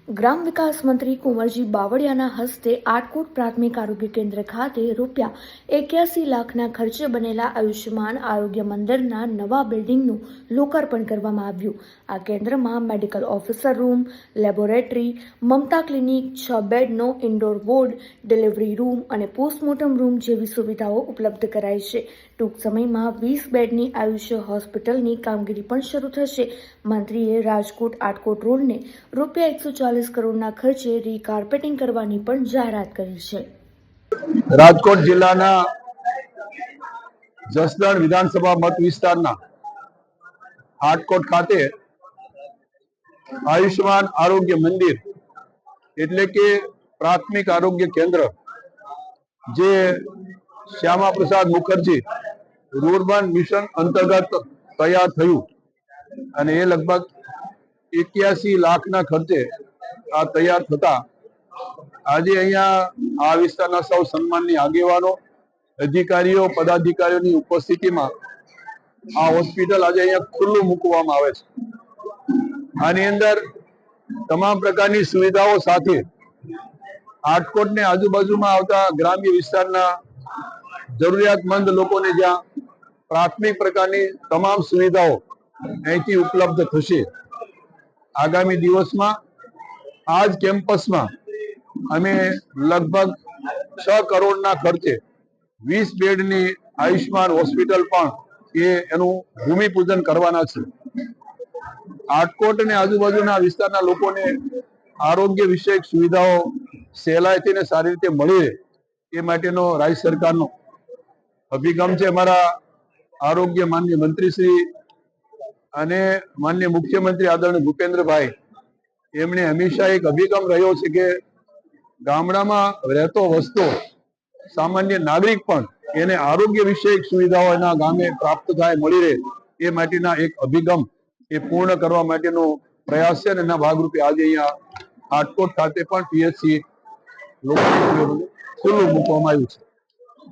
ગ્રામ વિકાસ મંત્રી કુંવરજી બાવળિયાના હસ્તે આટકોટ પ્રાથમિક આરોગ્ય કેન્દ્ર ખાતે ₹81 લાખના ખર્ચે બનેલા આયુષ્યમાન આરોગ્ય મંદિરના નવા બિલ્ડિંગનું લોકાર્પણ કરવામાં આવ્યું। આ કેન્દ્રમાં medical officer room, laboratory, Mamta clinic, 6 બેડનો ઇન્ડોર વોર્ડ, ડિલિવરી રૂમ અને પોસ્ટમોર્ટમ રૂમ જેવી સુવિધાઓ ઉપલબ્ધ કરાઈ છે। ટૂંક સમયમાં 20 બેડની આયુષ્ય હોસ્પિટલની કામગીરી પણ શરૂ થશે। મંત્રીએ રાજકોટ આટકોટ રોડને ₹140 કરોડના ખર્ચે રીકાર્પેટિંગ કરવાની પણ જાહેરાત કરી છે। રાજકોટ જિલ્લાના જસદણ વિધાનસભા મત વિસ્તારના આટકોટ ખાતે આયુષ્યમાન આરોગ્ય મંદિર એટલે કે પ્રાથમિક આરોગ્ય કેન્દ્ર જે શ્યામા પ્રસાદ મુખર્જી રૂરબન મિશન અંતર્ગત તૈયાર થયું અને એ લગભગ 81 લાખના ખર્ચે આ તૈયાર થતા આજે અહીંયા આ વિસ્તારના સૌ સન્માનની આગેવાનો, અધિકારીઓ, પદાધિકારીઓની ઉપસ્થિતિમાં આ હોસ્પિટલ આજે અહીંયા ખુલ્લું મૂકવામાં આવે છે। આની અંદર તમામ પ્રકારની સુવિધાઓ સાથે આટકોટને આજુબાજુમાં આવતા ગ્રામ્ય વિસ્તારના જરૂરિયાતમંદ લોકોને જ્યાં પ્રાથમિક પ્રકારની તમામ સુવિધાઓ અહીંથી ઉપલબ્ધ થશે। આગામી દિવસમાં આ જ કેમ્પસમાં અમે લગભગ 6 કરોડના ખર્ચે 20 બેડની આયુષ્માન હોસ્પિટલ પણ એનું ભૂમિપૂજન કરવાના છે। આટકોટ અને આજુબાજુના વિસ્તારના લોકોને આરોગ્ય વિષયક સુવિધાઓ સહેલાઈથી અને સારી રીતે મળી રહે એ માટેનો રાજ્ય સરકારનો અભિગમ છે। અમારા આરોગ્ય માનનીય મંત્રીશ્રી અને માનનીય મુખ્યમંત્રી આદરણીય ભૂપેન્દ્રભાઈ એમણે હંમેશા એક અભિગમ રહ્યો છે કે ગામડામાં રહેતો વસતો સામાન્ય નાગરિક પણ એને આરોગ્ય વિષયક સુવિધાઓ એના ગામે પ્રાપ્ત થાય, મળી રહે એ માટેના એક અભિગમ એ પૂર્ણ કરવા માટેનો પ્રયાસ છે અને એના ભાગરૂપે આજે અહીંયા આટકોટ ખાતે પણ PHC ખુલ્લું મૂકવામાં આવ્યું છે।